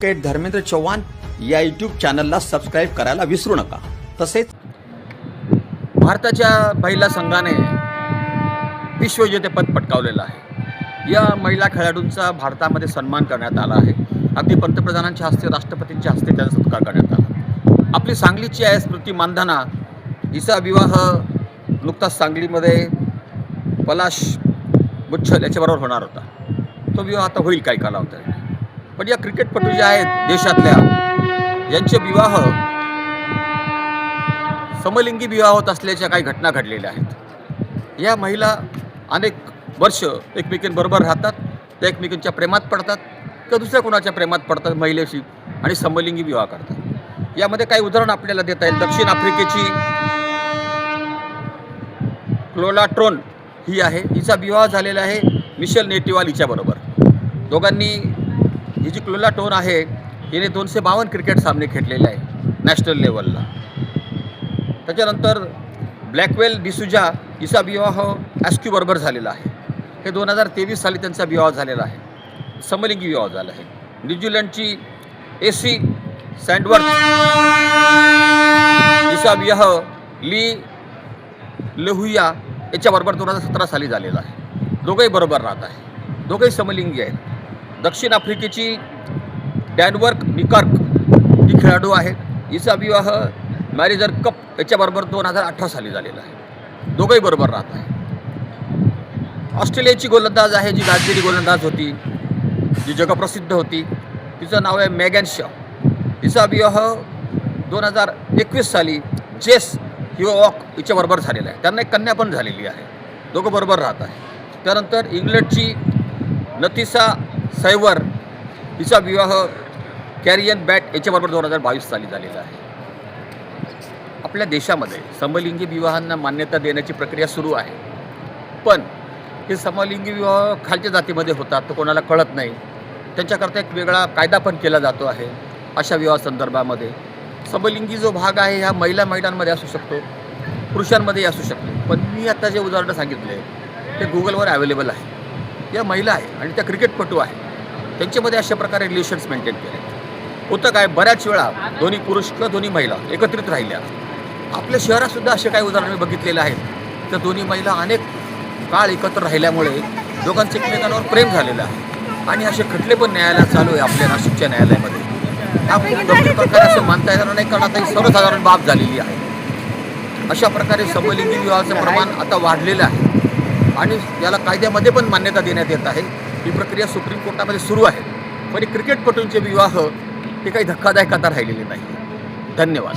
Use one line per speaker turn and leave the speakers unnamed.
Advocate Dharmendra Chavan या YouTube चॅनलला subscribe करायला विसरू नका। तसेच भारताच्या महिला संघाने विश्वविजेतेपद पटकावलेलं आहे। या महिला खेळाडूंचा भारतामध्ये सन्मान करण्यात आला आहे। अगदी पंतप्रधानांच्या हस्ते, राष्ट्रपतींच्या हस्ते त्यांचा सत्कार करण्यात आला। आपली सांगलीची आहे स्मृती मानधना, हिचा विवाह नुकताच सांगलीमध्ये पलाश बुच्छल याच्याबरोबर होणार होता। तो विवाह आता होईल काही कालावधीत। पण या क्रिकेटपटू ज्या आहेत देशातल्या, यांचे विवाह समलिंगी विवाह होत असल्याच्या काही घटना घडलेल्या आहेत। या महिला अनेक वर्ष एकमेकींबरोबर राहतात, त्या एकमेकींच्या प्रेमात पडतात किंवा दुसऱ्या कोणाच्या प्रेमात पडतात महिलेशी आणि समलिंगी विवाह करतात। यामध्ये काही उदाहरण आपल्याला देता येईल। दक्षिण आफ्रिकेची क्लोला ट्रोन ही आहे, हिचा विवाह झालेला आहे मिशेल नेटिवाल हिच्याबरोबर। दोघांनी ही जी क्लोला टोन आहे हिने 252 क्रिकेट सामने खेळलेले आहे नॅशनल लेवलला। त्याच्यानंतर ब्लॅकवेल डिसुजा हिचा विवाह ॲस्क्यूबरोबर झालेला आहे। हे 2023 साली त्यांचा विवाह झालेला आहे, समलिंगी विवाह झाला आहे। न्यूझीलंडची एसी सँडवर्थ हिचा विवाह ली लहुया याच्याबरोबर 2017 साली झालेला आहे। दोघंही बरोबर राहत आहे, दोघंही समलिंगी आहेत। दक्षिण आफ्रिकेची डॅनवर्क निकार्क ही खेळाडू आहे, हिचा विवाह मॅरिजर कप याच्याबरोबर 2018 साली झालेला आहे। दोघंही बरोबर राहत आहे। ऑस्ट्रेलियाची गोलंदाज आहे, जी गाजलेली गोलंदाज होती, जी जगप्रसिद्ध होती, तिचं नाव आहे मेगन शॉ। हिचा विवाह 2021 साली जेस ह्युऑक हिच्याबरोबर झालेला आहे। त्यांना एक कन्या पण झालेली आहे, दोघं बरोबर राहत आहे। त्यानंतर इंग्लंडची नतिसा सैवर हिचा विवाह कॅरियन बॅट याच्याबरोबर 2022 साली झालेला आहे। आपल्या देशामध्ये समलिंगी विवाहांना मान्यता देण्याची प्रक्रिया सुरू आहे, पण हे समलिंगी विवाह खालच्या जातीमध्ये होतात, तर कोणाला कळत नाही। त्यांच्याकरता एक वेगळा कायदा पण केला जातो आहे। अशा विवाहासंदर्भामध्ये समलिंगी जो भाग आहे ह्या महिलांमध्ये असू शकतो, पुरुषांमध्येही असू शकतो। पण मी आता जे उदाहरणं सांगितले ते गुगलवर अवेलेबल आहे। या महिला आहे आणि त्या क्रिकेटपटू आहे, त्यांच्यामध्ये अशा प्रकारे रिलेशन्स मेंटेन केले होतं। काय बऱ्याच वेळा दोन्ही पुरुष किंवा दोन्ही महिला एकत्रित राहिल्या। आपल्या शहरातसुद्धा असे काही उदाहरणं बघितलेले आहेत, तर दोन्ही महिला अनेक काळ एकत्र राहिल्यामुळे दोघांचं एकमेकांवर प्रेम झालेलं आहे आणि असे खटले पण न्यायालयात चालू आहे आपल्या नाशिकच्या न्यायालयामध्ये। हा खूप गंभीर प्रकारे असं मानता येणार नाही, कारण आता ही सर्वसाधारण बाब झालेली आहे। अशा प्रकारे समलिंगी विवाहाचं प्रमाण आता वाढलेलं आहे आणि याला कायद्यामध्ये पण मान्यता देण्यात येत आहे। ही प्रक्रिया सुप्रीम कोर्टामध्ये सुरू आहे। पण क्रिकेटपटूंचे विवाह हे काही धक्कादायक आता राहिलेले नाही। धन्यवाद।